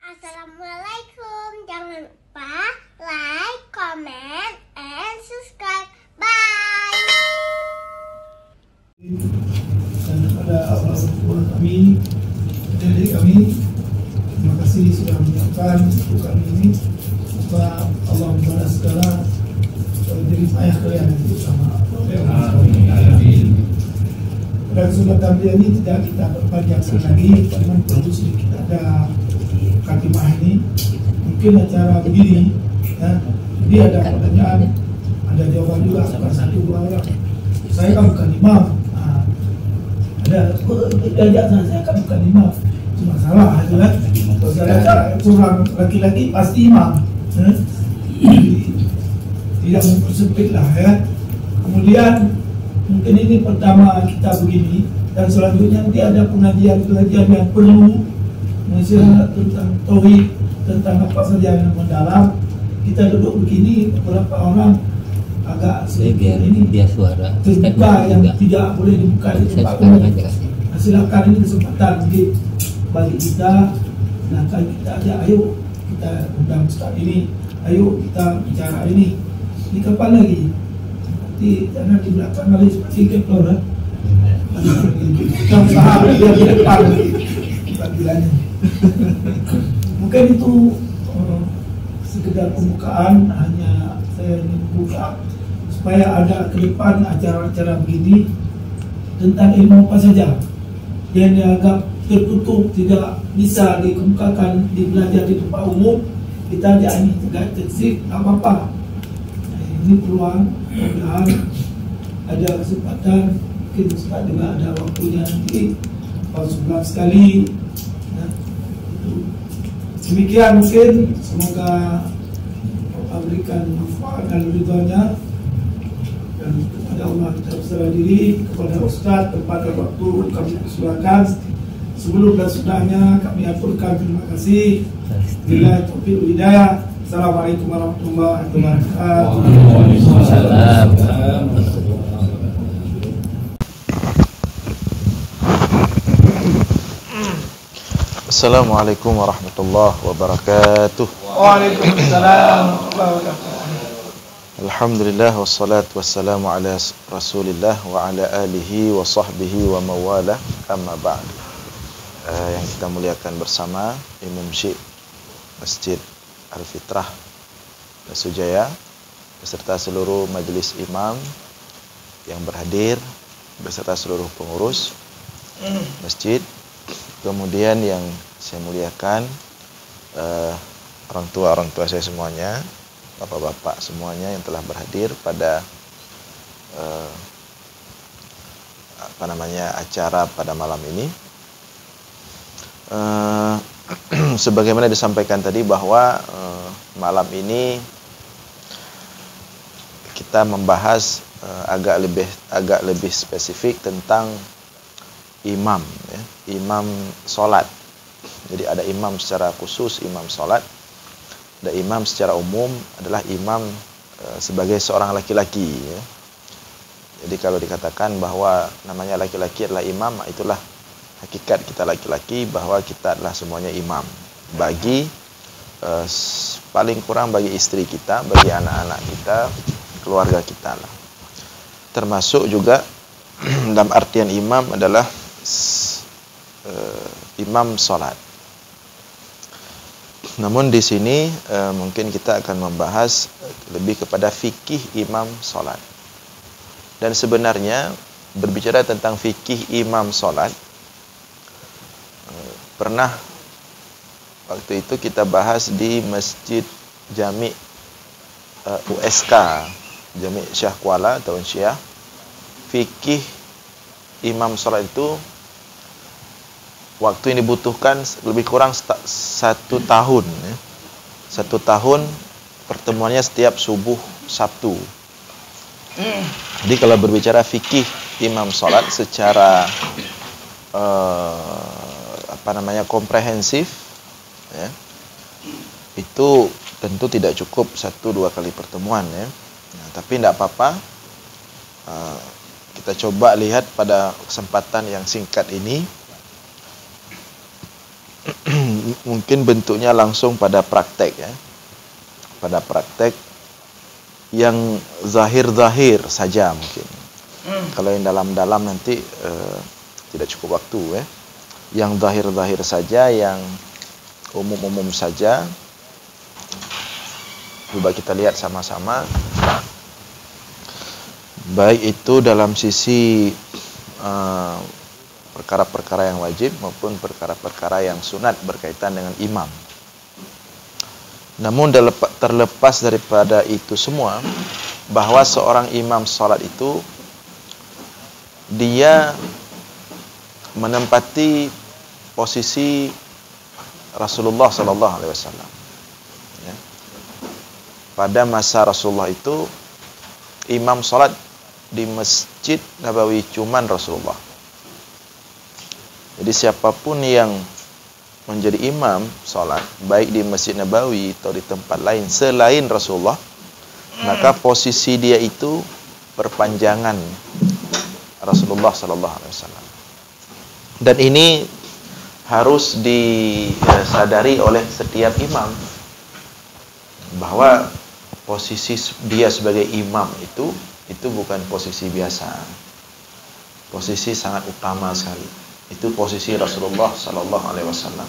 Assalamualaikum. Jangan lupa like, comment, and subscribe. Bye. Dan kepada Allah Subhanahu kami, dari kami, terima kasih sudah menyiapkan untuk kami ini. Semoga Allah membalas segala jerih payah kalian itu sama. Dan kesempatan ini tidak kita perpanjangkan lagi, karena perlu sedikit ada katimah ini. Mungkin acara begini, ya, jadi ada pertanyaan, ada jawaban juga, bukan satu dua orang. Saya kan bukan imam. Ada saya kan bukan imam, cuma salah itu kan. Kalau saya kurang laki-laki pasti imam, tidak mempersempit lah ya. Kemudian mungkin ini pertama kita begini, dan selanjutnya nanti ada pengajian-pengajian yang perlu misalnya tentang tauhid, tentang apa saja yang mendalam. Kita duduk begini, beberapa orang agak sedikit ini biar suara terbuka yang juga tidak boleh dibuka di tempat umum. Nah, silakan, ini kesempatan bagi kita. Nah, kita ajak, ayo kita undang Ustaz ini, ayo kita bicara ini. Ini kapan lagi? Nanti jangan di belakang kali seperti keplor. Kita usaha biar di depan panggilannya. Mungkin itu sekedar pembukaan, hanya saya ingin membuka supaya ada ke depan acara-acara begini tentang ilmu apa saja yang dianggap tertutup, tidak bisa dikemukakan, belajar di tempat umum. Kita ajak ini tegak teksik, apa-apa. Nah, ini peluang, mudah-mudahan ada kesempatan, mungkin Ustaz juga ada waktunya nanti kalau sebulan sekali. Nah, itu. Demikian mungkin, semoga Allah berikan manfaat dan ridhonya. Dan kepada Allah kita berserah diri, kepada Ustaz kepada waktu kami persilakan. Sebelum dan sudahnya kami aturkan terima kasih. Bila taufiq hidayah. Assalamualaikum warahmatullahi wabarakatuh. Waalaikumsalam. Assalamualaikum warahmatullahi wabarakatuh. Waalaikumsalam warahmatullahi wabarakatuh. Alhamdulillah wassalatu wassalamu ala Rasulillah wa ala alihi wa sahbihi wa mawala, amma ba'd. Yang kita muliakan bersama Imam Syekh Masjid Al-Fitrah Sujaya beserta seluruh majelis imam yang berhadir, beserta seluruh pengurus masjid. Kemudian yang saya muliakan orang tua saya semuanya, bapak-bapak semuanya yang telah berhadir pada acara pada malam ini. Sebagaimana disampaikan tadi bahwa malam ini kita membahas agak lebih spesifik tentang imam, ya, imam sholat. Jadi ada imam secara khusus, imam sholat. Ada imam secara umum adalah imam sebagai seorang laki-laki, ya. Jadi kalau dikatakan bahwa namanya laki-laki adalah imam, itulah hakikat kita laki-laki, bahwa kita adalah semuanya imam bagi paling kurang bagi istri kita, bagi anak-anak kita, keluarga kita lah. Termasuk juga dalam artian imam adalah imam sholat. Namun di sini mungkin kita akan membahas lebih kepada fikih imam sholat. Dan sebenarnya berbicara tentang fikih imam sholat, pernah waktu itu kita bahas di Masjid Jami USK, Jami Syah Kuala atau Syiah. Fikih imam sholat itu waktu yang dibutuhkan lebih kurang 1 tahun, ya. 1 tahun pertemuannya setiap subuh Sabtu. Jadi kalau berbicara fikih imam sholat secara komprehensif, ya, itu tentu tidak cukup 1-2 kali pertemuan, ya. Nah, tapi tidak apa-apa, kita coba lihat pada kesempatan yang singkat ini mungkin bentuknya langsung pada praktek ya. Pada praktek yang zahir-zahir saja mungkin. Kalau yang dalam-dalam nanti tidak cukup waktu ya. Yang zahir-zahir saja, yang umum-umum saja. Coba kita lihat sama-sama. Baik itu dalam sisi perkara-perkara yang wajib maupun perkara-perkara yang sunat berkaitan dengan imam. Namun terlepas daripada itu semua, bahwa seorang imam salat itu dia menempati posisi Rasulullah sallallahu alaihi wasallam. Ya. Pada masa Rasulullah itu imam salat di Masjid Nabawi cuman Rasulullah. Jadi siapapun yang menjadi imam salat baik di Masjid Nabawi atau di tempat lain selain Rasulullah, maka posisi dia itu perpanjangan Rasulullah sallallahu alaihi wasallam. Dan ini harus disadari oleh setiap imam bahwa posisi dia sebagai imam itu bukan posisi biasa. Posisi sangat utama sekali. Itu posisi Rasulullah sallallahu alaihi wasallam.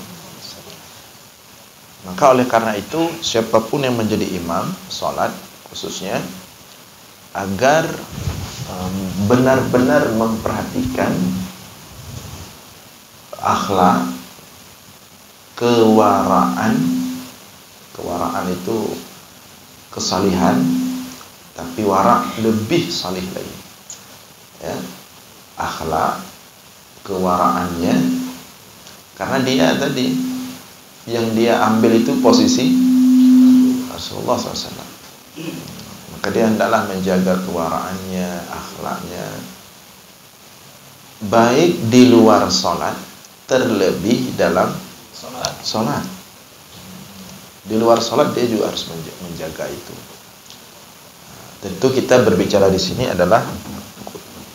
Maka oleh karena itu siapapun yang menjadi imam salat khususnya agar benar-benar memperhatikan akhlak, kewaraan itu kesalihan, tapi wara lebih salih lagi ya, akhlak, kewaraannya, karena dia tadi yang dia ambil itu posisi Rasulullah SAW. Maka dia hendaklah menjaga kewaraannya, akhlaknya, baik di luar sholat, terlebih dalam sholat. Di luar sholat dia juga harus menjaga itu. Tentu kita berbicara di sini adalah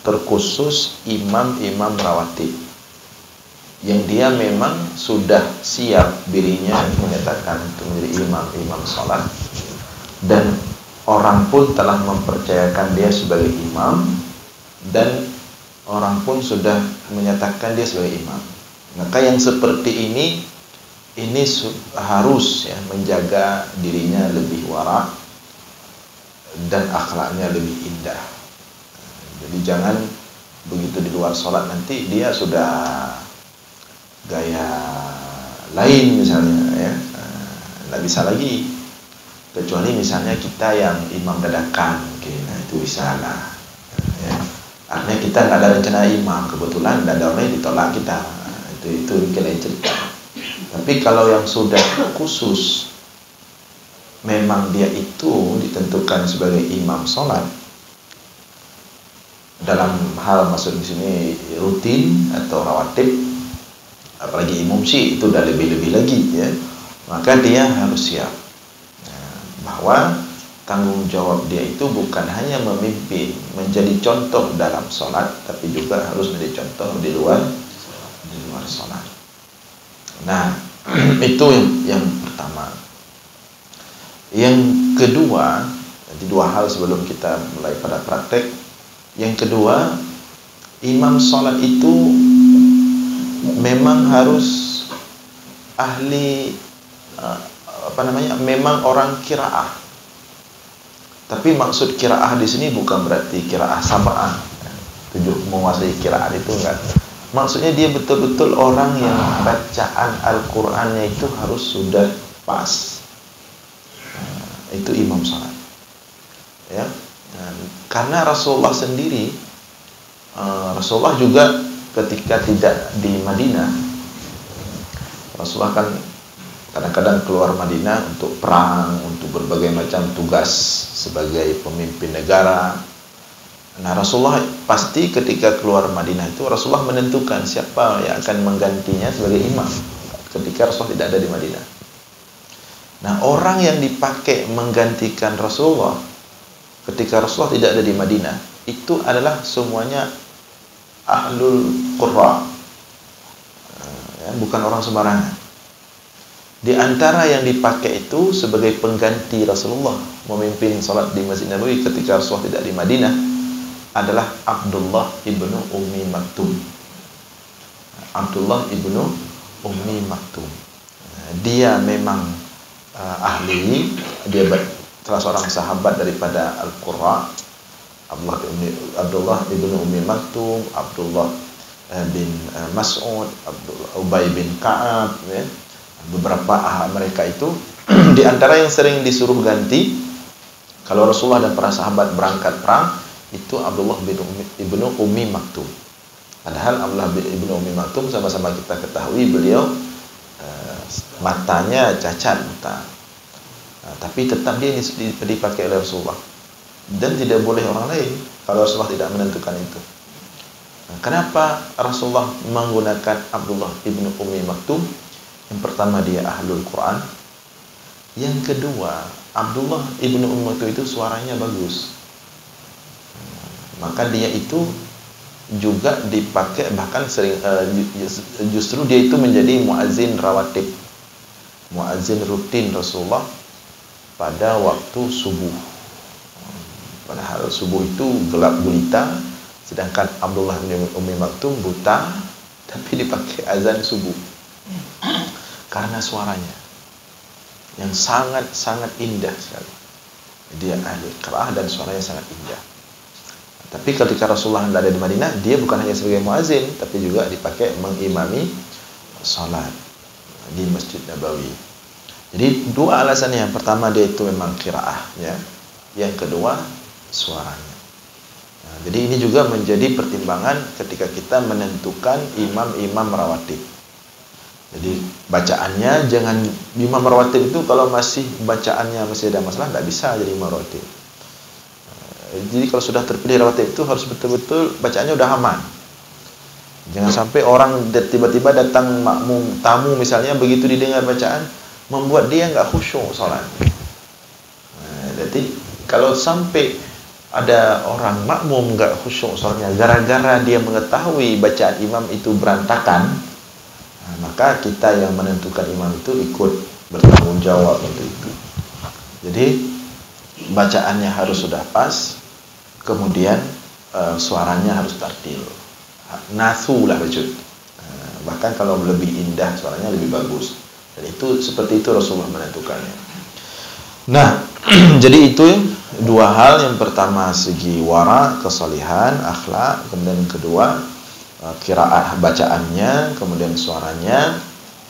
terkhusus imam-imam rawatib yang dia memang sudah siap dirinya menyatakan untuk menjadi imam sholat, dan orang pun telah mempercayakan dia sebagai imam, dan orang pun sudah menyatakan dia sebagai imam. Maka yang seperti ini harus ya menjaga dirinya lebih wara dan akhlaknya lebih indah. Jadi jangan begitu di luar sholat nanti dia sudah gaya lain misalnya ya, nggak bisa lagi, kecuali misalnya kita yang imam dadakan mungkin, nah itu bisa lah ya. Artinya kita nggak ada rencana imam, kebetulan ada orang yang ditolak kita, itu mungkin lain cerita. Tapi kalau yang sudah khusus memang dia itu ditentukan sebagai imam sholat, dalam hal maksud di sini rutin atau rawatib, apalagi umum sih itu udah lebih-lebih lagi ya, maka dia harus siap bahwa tanggung jawab dia itu bukan hanya memimpin, menjadi contoh dalam sholat, tapi juga harus menjadi contoh di luar sholat. Nah itu yang pertama. Yang kedua, jadi dua hal sebelum kita mulai pada praktek. Yang kedua, imam sholat itu memang harus ahli memang orang qiraah. Tapi maksud qiraah di sini bukan berarti qiraah sab'ah. Menguasai qiraah itu enggak. Maksudnya dia betul-betul orang yang bacaan Al-Qur'annya itu harus sudah pas. Itu imam sholat. Ya. Karena Rasulullah sendiri, Rasulullah juga ketika tidak di Madinah, Rasulullah kan kadang-kadang keluar Madinah untuk perang, untuk berbagai macam tugas sebagai pemimpin negara. Nah Rasulullah pasti ketika keluar Madinah itu Rasulullah menentukan siapa yang akan menggantinya sebagai imam ketika Rasulullah tidak ada di Madinah. Nah orang yang dipakai menggantikan Rasulullah ketika Rasulullah tidak ada di Madinah itu adalah semuanya ahlul qurra, ya, bukan orang sembarangan. Di antara yang dipakai itu sebagai pengganti Rasulullah memimpin salat di Masjid Nabawi ketika Rasulullah tidak di Madinah adalah Abdullah ibnu Ummi Maktum. Abdullah ibnu Ummi Maktum. Dia memang ahli, dia salah seorang sahabat daripada Al-Qurra. Abdullah ibnu Ummi Maktum, Abdullah bin Mas'ud, Ubay bin Ka'ab, ya. Beberapa mereka itu di antara yang sering disuruh ganti kalau Rasulullah dan para sahabat berangkat perang itu Abdullah ibnu Ummi Maktum. Padahal Abdullah ibnu Ummi Maktum sama-sama kita ketahui beliau matanya cacat buta. Tapi tetap dia dipakai oleh Rasulullah dan tidak boleh orang lain kalau Rasulullah tidak menentukan itu. Kenapa Rasulullah menggunakan Abdullah ibnu Ummi Maktum? Yang pertama dia ahlul Quran. Yang kedua, Abdullah ibnu Ummi Maktum itu suaranya bagus. Maka dia itu juga dipakai bahkan sering justru dia itu menjadi muazzin rawatib. Muazzin rutin Rasulullah pada waktu subuh. Padahal subuh itu gelap gulita, sedangkan Abdullah bin Ummi Maktum buta tapi dipakai azan subuh. Karena suaranya yang sangat indah sekali. Dia ahli qiraah dan suaranya sangat indah. Tapi ketika Rasulullah ada di Madinah, dia bukan hanya sebagai muazin, tapi juga dipakai mengimami salat di Masjid Nabawi. Jadi dua alasan. Yang pertama dia itu memang qiraah, ya. Yang kedua suaranya. Nah, jadi ini juga menjadi pertimbangan ketika kita menentukan imam-imam rawatib. Jadi bacaannya jangan imam rawatib itu kalau masih bacaannya masih ada masalah tidak bisa jadi imam rawatib. Jadi kalau sudah terpilih rawatib itu harus betul-betul bacaannya udah aman. Jangan sampai orang tiba-tiba datang makmum tamu misalnya, begitu didengar bacaan membuat dia nggak khusyuk salat. Jadi kalau sampai ada orang makmum nggak khusyuk salatnya gara-gara dia mengetahui bacaan imam itu berantakan, maka kita yang menentukan imam itu ikut bertanggung jawab untuk itu. Jadi bacaannya harus sudah pas, kemudian suaranya harus tartil, nasu lah bacaan. Bahkan kalau lebih indah suaranya lebih bagus. Dan itu seperti itu Rasulullah menentukannya. Nah, jadi itu dua hal. Yang pertama segi wara, kesalihan, akhlak. Kemudian yang kedua qiraah bacaannya, kemudian suaranya.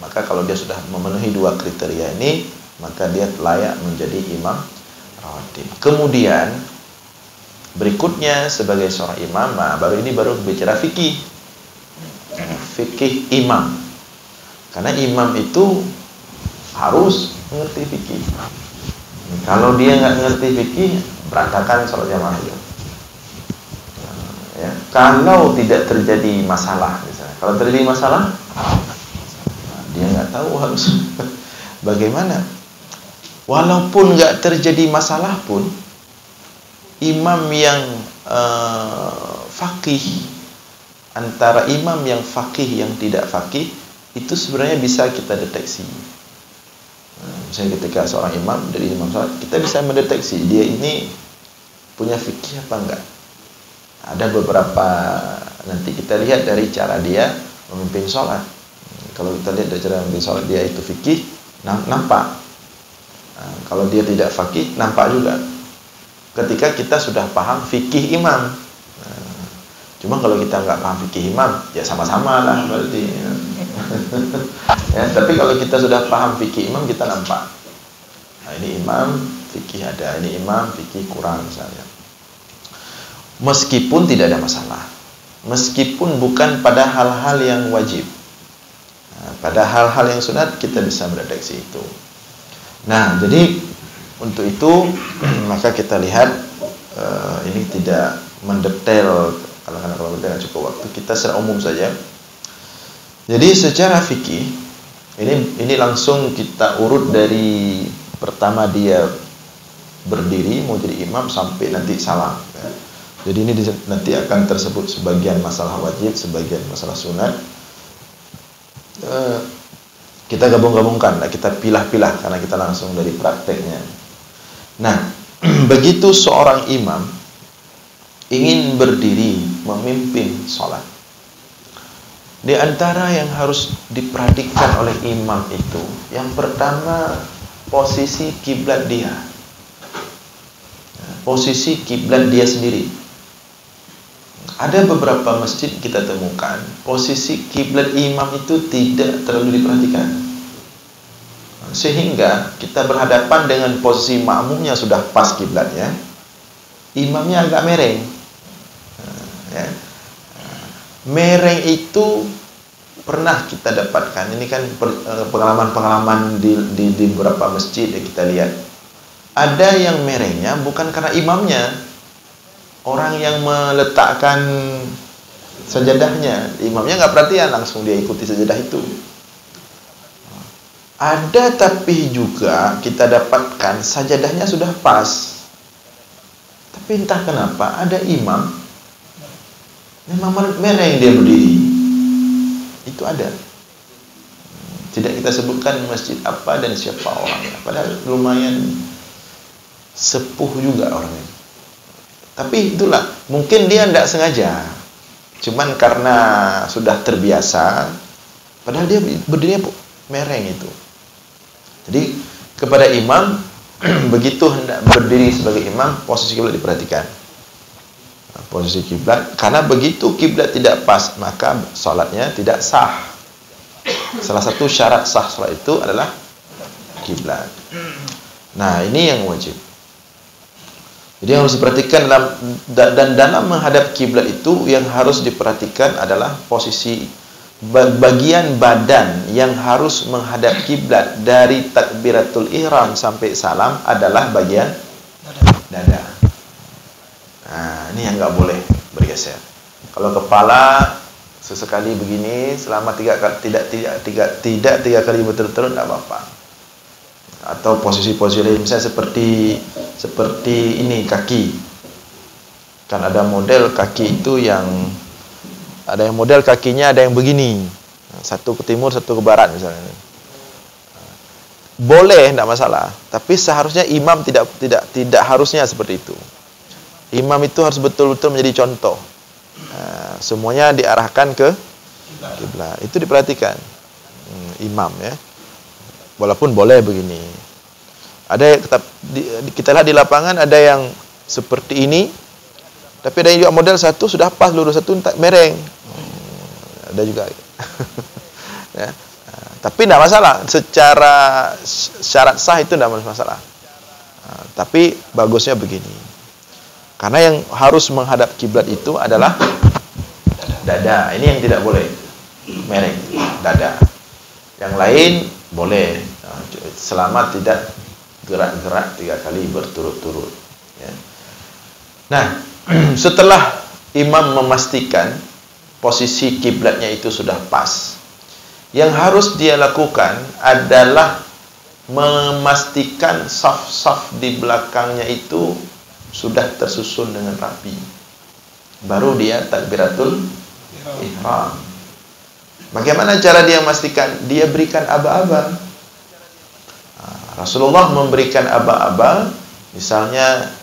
Maka kalau dia sudah memenuhi dua kriteria ini, maka dia layak menjadi imam rawatib. Kemudian berikutnya sebagai seorang imam, baru bicara fikih. Fikih imam. Karena imam itu harus mengerti fikih. Kalau dia nggak mengerti fikih, berantakan salat jamaah itu. Ya, kalau tidak terjadi masalah misalnya. Kalau terjadi masalah, dia nggak tahu harus bagaimana. Walaupun nggak terjadi masalah pun, imam yang faqih, antara imam yang faqih yang tidak faqih itu sebenarnya bisa kita deteksi. Misalnya ketika seorang imam dari imam salat, kita bisa mendeteksi dia ini punya fikih apa enggak. Ada beberapa, nanti kita lihat dari cara dia memimpin sholat. Kalau kita lihat dari cara memimpin sholat dia itu fikih, nampak. Kalau dia tidak fikih, nampak juga. Ketika kita sudah paham fikih imam. Cuma kalau kita nggak paham fikih imam, ya sama-sama lah berarti. Ya, tapi kalau kita sudah paham fikih imam, kita nampak. Nah, ini imam fikih ada, ini imam fikih kurang misalnya. Meskipun tidak ada masalah, meskipun bukan pada hal-hal yang wajib, pada hal-hal yang sunat kita bisa mendeteksi itu. Nah, jadi untuk itu maka kita lihat ini tidak mendetail, kalau tidak cukup waktu, kita secara umum saja. Jadi secara fikih ini langsung kita urut dari pertama dia berdiri mau jadi imam sampai nanti salam. Jadi ini nanti akan tersebut sebagian masalah wajib, sebagian masalah sunat. Kita gabung-gabungkan, kita pilah-pilah karena kita langsung dari prakteknya. Nah, begitu seorang imam ingin berdiri memimpin sholat, di antara yang harus diperhatikan oleh imam itu, yang pertama posisi kiblat dia. Posisi kiblat dia sendiri. Ada beberapa masjid kita temukan posisi kiblat imam itu tidak terlalu diperhatikan, sehingga kita berhadapan dengan posisi makmumnya sudah pas kiblatnya, imamnya agak mereng. Ya. Mereng itu pernah kita dapatkan. Ini kan pengalaman-pengalaman di beberapa masjid yang kita lihat. Ada yang merengnya bukan karena imamnya, orang yang meletakkan sajadahnya, imamnya nggak perhatian, langsung dia ikuti sajadah itu. Ada tapi juga kita dapatkan sajadahnya sudah pas, tapi entah kenapa ada imam memang mereng dia berdiri. Itu ada. Tidak kita sebutkan masjid apa dan siapa orangnya, padahal lumayan sepuh juga orangnya. Tapi itulah, mungkin dia tidak sengaja, cuman karena sudah terbiasa, padahal dia berdiri mereng itu. Jadi kepada imam, begitu hendak berdiri sebagai imam, posisi kiblat diperhatikan. Posisi kiblat, karena begitu kiblat tidak pas, maka sholatnya tidak sah. Salah satu syarat sah sholat itu adalah kiblat. Nah, ini yang wajib. Jadi yang harus diperhatikan dalam menghadap kiblat itu, yang harus diperhatikan adalah posisi bagian badan yang harus menghadap kiblat dari takbiratul ihram sampai salam adalah bagian dada. Nah, ini yang nggak boleh bergeser. Kalau kepala sesekali begini selama tiga kali berturut-turut tidak apa-apa. Atau posisi-posisi lain, misalnya seperti ini kaki. Kan ada model kaki itu yang ada yang model kakinya ada yang begini. Satu ke timur, satu ke barat misalnya. Boleh, tidak masalah. Tapi seharusnya imam tidak harusnya seperti itu. Imam itu harus betul-betul menjadi contoh. Semuanya diarahkan ke kiblat. Itu diperhatikan imam ya. Walaupun boleh begini. Ada kita lihat di lapangan ada yang seperti ini, tapi ada yang juga model satu sudah pas lurus, satu tak mereng. Ada juga. Ya. Tapi tidak masalah. Secara syarat sah itu tidak masalah. Tapi bagusnya begini. Karena yang harus menghadap kiblat itu adalah dada. Ini yang tidak boleh mereng, dada. Yang lain boleh, selama tidak gerak-gerak 3 kali berturut-turut ya. Nah, setelah imam memastikan posisi kiblatnya itu sudah pas, yang harus dia lakukan adalah memastikan saf-saf di belakangnya itu sudah tersusun dengan rapi. Baru dia takbiratul ihram. Bagaimana cara dia memastikan? Dia berikan aba-aba. Rasulullah memberikan aba-aba, misalnya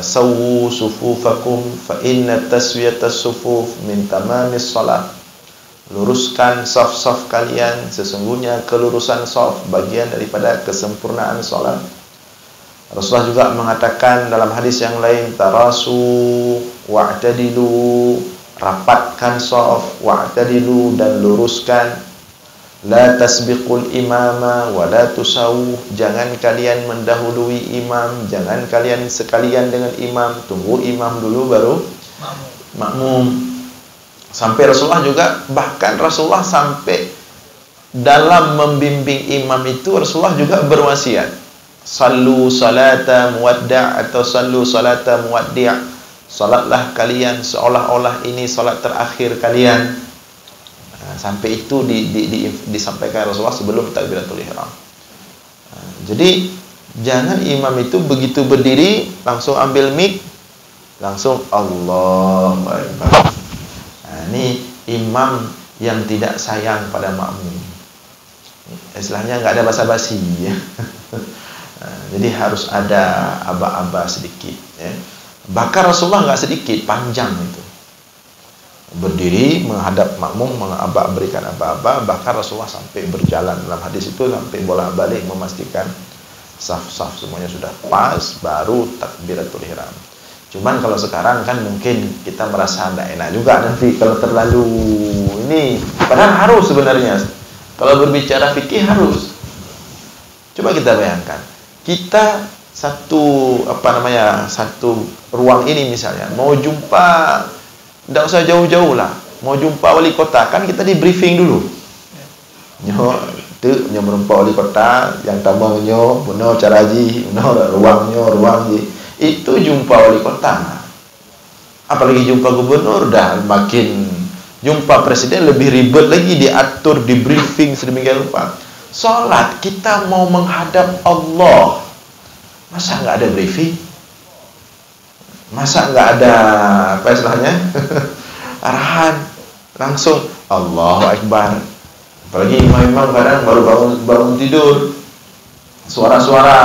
sawu sufufakum fa inna taswiyatas sufuf min tamamis shalah. Luruskan saf-saf kalian, sesungguhnya kelurusan saf bagian daripada kesempurnaan salat. Rasulullah juga mengatakan dalam hadis yang lain, tarasu wa'tadilu, rapatkan saf, wa'tadilu, dan luruskan. La tasbiqul imama wa la tusawuh, jangan kalian mendahului imam, jangan kalian sekalian dengan imam, tunggu imam dulu baru makmum. Sampai Rasulullah juga, bahkan Rasulullah sampai dalam membimbing imam itu Rasulullah juga berwasiat, sallu salata muwadda' atau sallu salata muwaddi', salatlah kalian seolah-olah ini salat terakhir kalian. Sampai itu disampaikan Rasulullah sebelum takbiratul ihram. Jadi jangan imam itu begitu berdiri langsung ambil mic, langsung Allahu Akbar. Ini imam yang tidak sayang pada makmum. istilahnya nggak ada basa-basi ya. Jadi harus ada aba-aba sedikit ya. Bahkan Rasulullah nggak sedikit, panjang itu. Berdiri menghadap makmum, berikan aba-aba. Bahkan Rasulullah sampai berjalan dalam hadis itu sampai bolak-balik memastikan saf-saf semuanya sudah pas, baru takbiratul ihram. Cuman kalau sekarang kan mungkin kita merasa tidak enak juga nanti kalau terlalu ini. Padahal harus sebenarnya. Kalau berbicara fikih harus. Coba kita bayangkan, kita satu ruang ini misalnya mau jumpa, tidak usah jauh-jauh lah, mau jumpa wali kota kan kita di briefing dulu. Nyo merumpa wali kota yang tamunya, benar cara ji, benar ruang ji. Itu jumpa wali kota. Apalagi jumpa gubernur, dah makin jumpa presiden lebih ribet lagi, diatur, di briefing sedemikian rupa. Salat kita mau menghadap Allah, masa nggak ada briefing? Masa nggak ada apa istilahnya arahan, langsung Allahu Akbar. Apalagi imam-imam kadang baru bangun tidur, suara-suara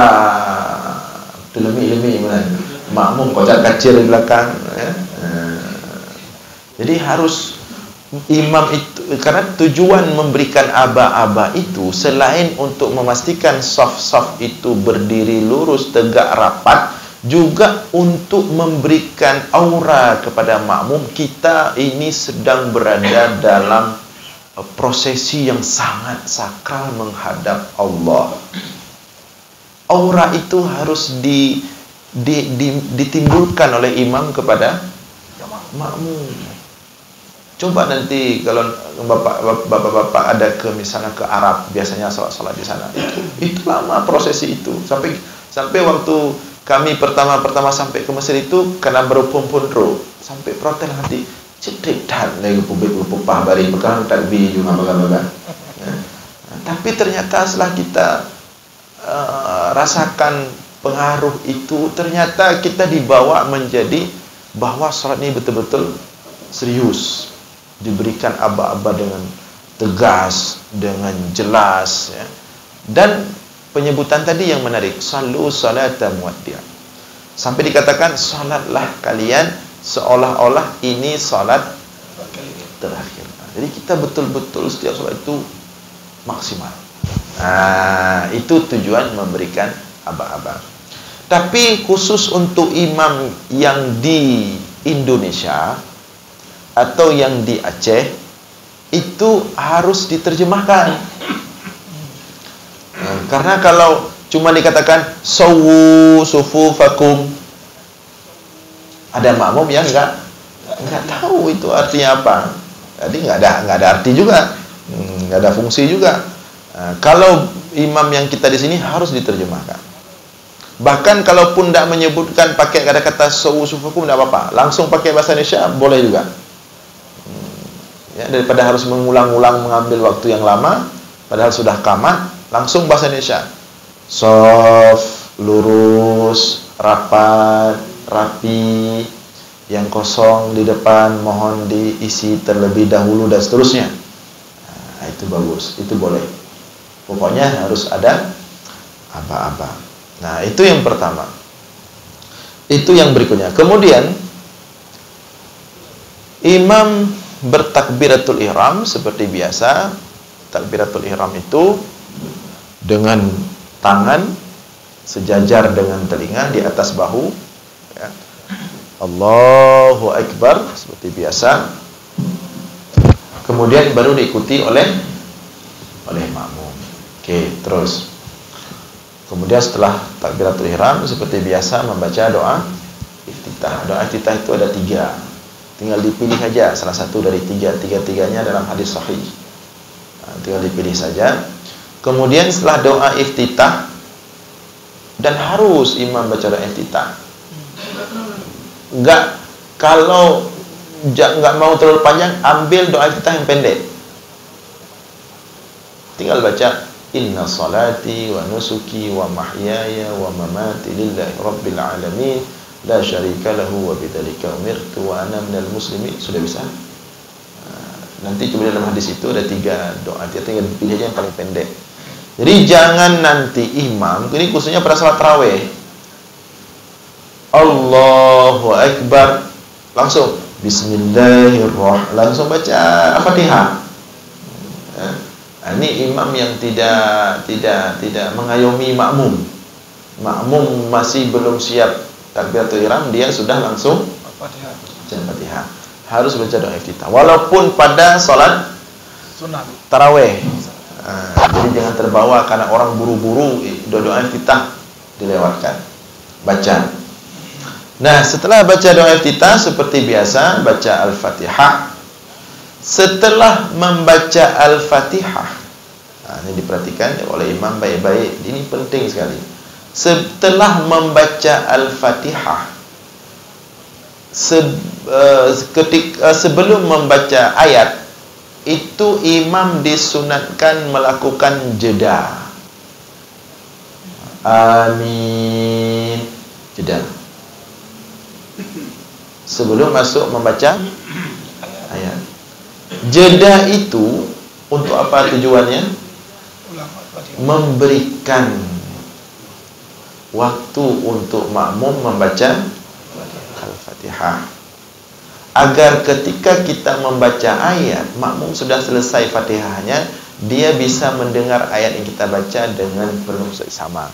lemi-lemi makmum kocar kacir di belakang ya. Jadi harus imam itu, karena tujuan memberikan aba-aba itu selain untuk memastikan saf-saf itu berdiri lurus, tegak, rapat, juga untuk memberikan aura kepada makmum kita ini sedang berada dalam prosesi yang sangat sakral menghadap Allah. Aura itu harus ditimbulkan oleh imam kepada makmum. Coba nanti kalau bapak-bapak ada misalnya ke Arab, biasanya sholat di sana. Itu lama prosesi itu. Sampai waktu kami pertama sampai ke Mesir itu karena berpun-punro, sampai protes nanti cedek dan lagi publik bari pekan takbir juga baga-baga. Tapi ternyata setelah kita rasakan pengaruh itu, ternyata kita dibawa menjadi bahwa sholat ini betul-betul serius, diberikan aba-aba dengan tegas, dengan jelas ya. Dan penyebutan tadi yang menarik, sallu salata muwaddi', sampai dikatakan salatlah kalian seolah-olah ini salat terakhir. Jadi kita betul-betul setiap salat itu maksimal. Itu tujuan memberikan aba-aba. Tapi khusus untuk imam yang di Indonesia atau yang di Aceh itu harus diterjemahkan. Karena kalau cuma dikatakan sawu sufufakum, ada makmum yang enggak tahu itu artinya apa. Jadi enggak ada arti juga, enggak ada fungsi juga. Kalau imam yang kita di sini harus diterjemahkan. Bahkan kalaupun tidak menyebutkan pakai kata-kata sawu sufufakum tidak apa-apa, langsung pakai bahasa Indonesia boleh juga. Ya, daripada harus mengulang-ulang mengambil waktu yang lama, padahal sudah qamat, langsung bahasa Indonesia. Sof, lurus, rapat, rapi, yang kosong di depan mohon diisi terlebih dahulu dan seterusnya. Itu bagus, itu boleh. Pokoknya harus ada aba-aba. Nah, itu yang pertama. Itu yang berikutnya. Kemudian imam bertakbiratul ihram seperti biasa. Takbiratul ihram itu dengan tangan sejajar dengan telinga di atas bahu ya. Allahu Akbar seperti biasa. Kemudian baru diikuti oleh makmum. Oke, terus kemudian setelah takbiratul ihram seperti biasa membaca doa iftitah. Doa iftitah itu ada 3. Tinggal dipilih saja salah satu dari 3. Tiga-tiganya dalam hadis sahih. Tinggal dipilih saja. Kemudian setelah doa iftitah, dan harus imam baca doa iftitah. Kalau enggak mau terlalu panjang, ambil doa iftitah yang pendek. Tinggal baca inna salati wa nusuki wa mahyaya wa mamati lillahi rabbil alamin la syarika lahu wa bidzalika umirtu wa ana minal muslimin. Sudah bisa. Nanti kemudian dalam hadis itu ada 3 doa, tinggal pilih aja yang paling pendek. Jadi jangan nanti imam, ini khususnya pada salat tarawih, Allahu Akbar, langsung Bismillahirrahmanirrahim, langsung baca Al-Fatihah. Ini imam yang tidak mengayomi makmum. Makmum masih belum siap takbiratul ihram, dia sudah langsung baca Al-Fatihah. Harus baca doa iftitah. Walaupun pada salat tarawih. Jadi jangan terbawa karena orang buru-buru doa iftitah dilewatkan. Baca. Nah, setelah baca doa iftitah seperti biasa baca Al-Fatihah. Setelah membaca Al-Fatihah, ini diperhatikan oleh imam baik-baik. Ini penting sekali. Setelah membaca Al-Fatihah, sebelum membaca ayat itu imam disunatkan melakukan jeda. Amin. Jeda. Sebelum masuk membaca ayat. Jeda itu untuk apa tujuannya? Memberikan waktu untuk makmum membaca Al-Fatihah. Agar ketika kita membaca ayat, makmum sudah selesai Fatihahnya, dia bisa mendengar ayat yang kita baca dengan penuh seksama.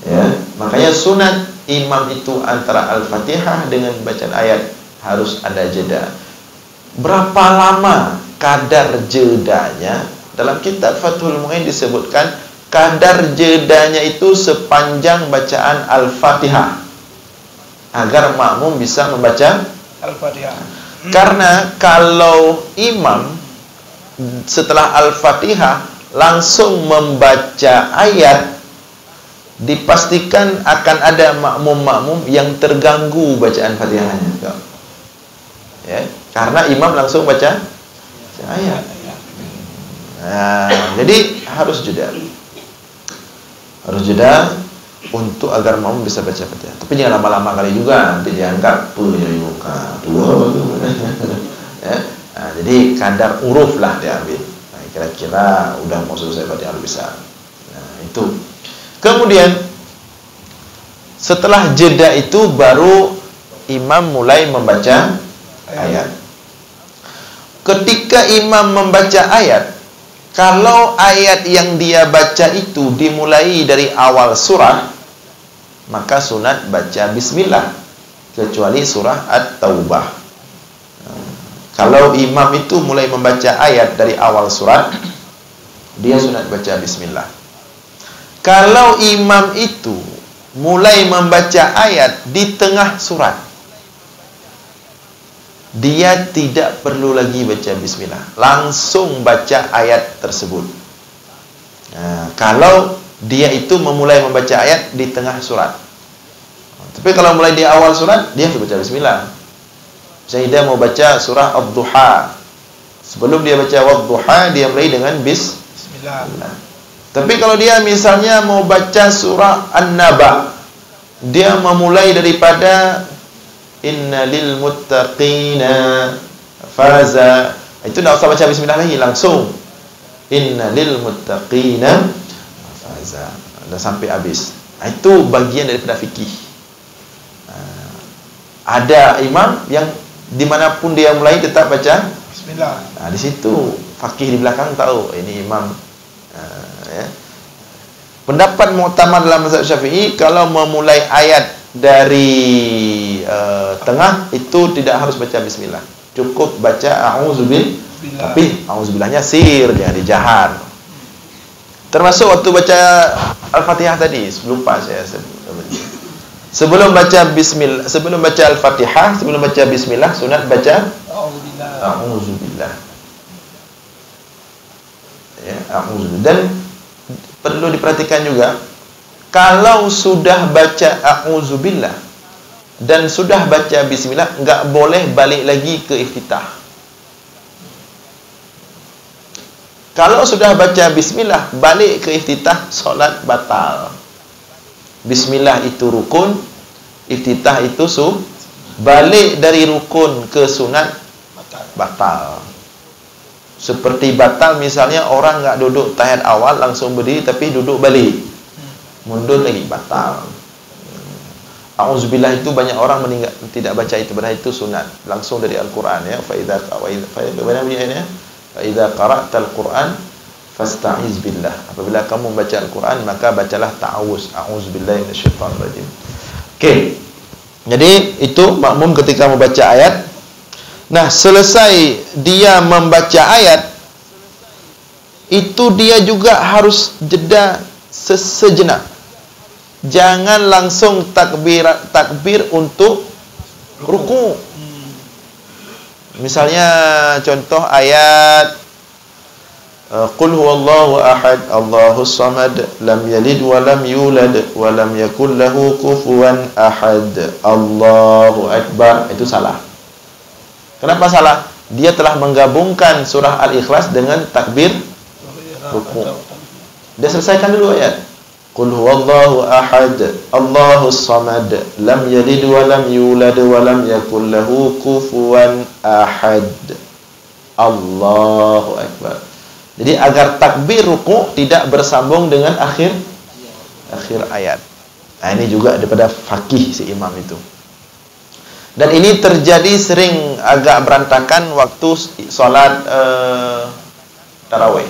Ya, makanya sunat imam itu antara Al-Fatihah dengan bacaan ayat harus ada jeda. Berapa lama kadar jedanya? Dalam kitab Fathul Mu'in disebutkan kadar jedanya itu sepanjang bacaan Al-Fatihah, agar makmum bisa membaca Al-Fatihah. Karena kalau imam setelah Al-Fatihah langsung membaca ayat, dipastikan akan ada makmum-makmum yang terganggu bacaan Fatihahnya. Ya, karena imam langsung baca ayat. Nah, jadi harus jeda. Harus jeda untuk agar makmum bisa baca Fatihah. Tapi jangan lama-lama kali juga, nanti dianggap dari muka ya. Nah, jadi kadar huruf lah diambil. Nah, kira-kira udah mau selesai Fatihah bisa. Nah, itu. Kemudian setelah jeda itu baru imam mulai membaca ayat. Ketika imam membaca ayat, kalau ayat yang dia baca itu dimulai dari awal surah, maka sunat baca bismillah, kecuali surah At-Taubah. Kalau imam itu mulai membaca ayat dari awal surat, dia sunat baca bismillah. Kalau imam itu mulai membaca ayat di tengah surat, dia tidak perlu lagi baca bismillah, langsung baca ayat tersebut. Nah, kalau dia itu memulai membaca ayat di tengah surat. Tapi kalau mulai di awal surat, dia harus baca bismillah. Misalnya dia mau baca surah Ad-Duha, sebelum dia baca Wad-Duha, dia mulai dengan bismillah. Tapi kalau dia misalnya mau baca surah An-Naba, dia memulai daripada Inna lil muttaqina faza, itu tidak usah baca bismillah lagi, langsung Inna lil muttaqina faza, dah sampai habis. Itu bagian daripada fikih. Ada imam yang dimanapun dia mulai tetap baca bismillah. Nah, di situ fakih di belakang tahu ini imam. Ya. Pendapat mu'tamad dalam mazhab Syafi'i, kalau memulai ayat dari tengah itu tidak harus baca bismillah, cukup baca a'udzubillah. Tapi a'udzubillahnya sir, jangan dijahar. Termasuk waktu baca Al-Fatihah tadi, lupa saya sebelum baca bismillah, sebelum baca Al-Fatihah, sebelum baca bismillah, sunat baca a'udzubillah. Ya, a'udzubillah. Dan perlu diperhatikan juga, kalau sudah baca a'udzubillah dan sudah baca bismillah, enggak boleh balik lagi ke iftitah. Kalau sudah baca bismillah balik ke iftitah, solat batal. Bismillah itu rukun, iftitah itu balik dari rukun ke sunat batal. Seperti batal misalnya orang nggak duduk tahiyat awal langsung berdiri tapi duduk balik, mundur lagi, batal. Auzubillah itu banyak orang meninggal tidak baca itu, padahal itu sunat langsung dari Al-Qur'an ya. Fa idza qara'tal Qur'an fasta'iz billah. Apabila kamu membaca Al-Qur'an maka bacalah ta'awuz, a'udzubillahi minasyaitonir rajim. Oke. Jadi itu makmum ketika membaca ayat. Nah, selesai dia membaca ayat, itu dia juga harus jeda sejenak. Jangan langsung takbir untuk ruku. Misalnya contoh ayat Qul huwallahu ahad, Allahus samad, lam yalid wa lam yulad wa lam yakul lahu kufuwan ahad. Allahu akbar. Itu salah. Kenapa salah? Dia telah menggabungkan surah Al-Ikhlas dengan takbir ruku. Dia selesaikan dulu ayat. Qul huwallahu ahad, Allahus samad, lam yalid wa lam yulad wa lam yakul lahu kufuwan ahad. Allahu akbar. Jadi agar takbir ruku tidak bersambung dengan akhir ayat. Nah, ini juga daripada fakih si imam itu. Dan ini terjadi sering agak berantakan waktu sholat tarawih.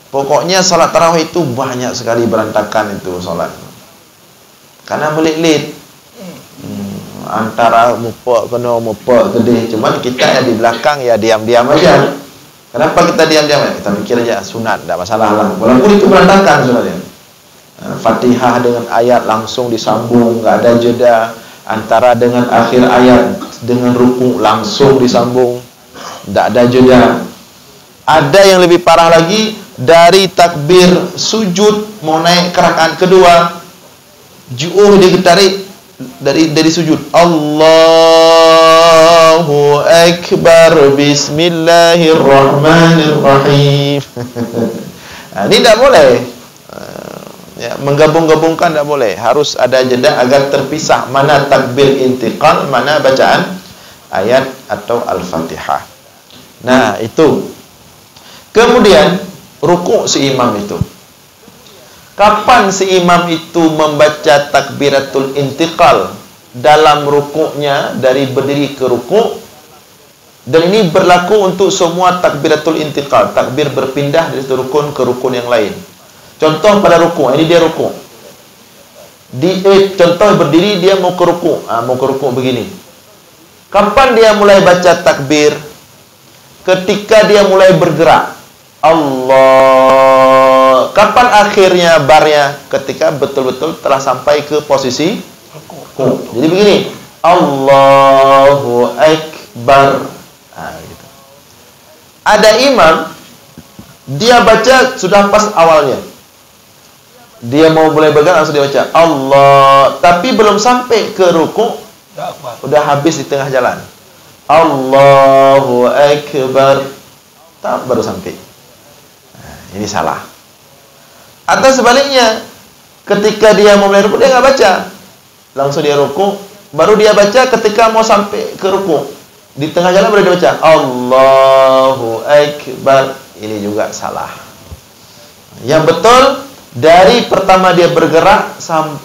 Pokoknya sholat tarawih itu banyak sekali berantakan itu sholat. Karena melit-lit. Antara mupok kena mupok gede. Cuman kita yang di belakang ya diam-diam aja. Kenapa kita diam-diam? Kita pikir aja sunat, tidak masalah lah. Walaupun itu berantakan sebenarnya. Fatihah dengan ayat langsung disambung, nggak ada jeda. Antara dengan akhir ayat dengan ruku langsung disambung, tidak ada jeda. Ada yang lebih parah lagi, dari takbir sujud mau naik ke rakaat kedua, ditarik dari sujud. Allahu akbar, bismillahirrahmanirrahim. Nah, ini tidak boleh. Ya, menggabung-gabungkan tidak boleh. Harus ada jeda agar terpisah mana takbir intiqal, mana bacaan ayat atau Al-Fatihah. Nah, itu. Kemudian ruku si imam itu. Kapan si imam itu membaca takbiratul intiqal dalam rukuknya, dari berdiri ke ruku? Dan ini berlaku untuk semua takbiratul intiqal, takbir berpindah dari satu rukun ke rukun yang lain. Contoh pada ruku, ini dia ruku. Contoh berdiri dia mau ke ruku, mau ke ruku begini. Kapan dia mulai baca takbir? Ketika dia mulai bergerak. Allah. Kapan akhirnya barnya? Ketika betul-betul telah sampai ke posisi ruku. Jadi begini. Allahu akbar. Gitu. Ada imam, dia baca sudah pas awalnya. Dia mau mulai bergerak langsung dia baca Allah, tapi belum sampai ke ruku, udah habis di tengah jalan. Allahu akbar, baru sampai. Nah, ini salah. Atau sebaliknya, ketika dia mau mulai ruku dia nggak baca, langsung dia ruku, baru dia baca ketika mau sampai ke ruku, di tengah jalan baru dia baca Allahu akbar. Ini juga salah. Yang betul, dari pertama dia bergerak sampai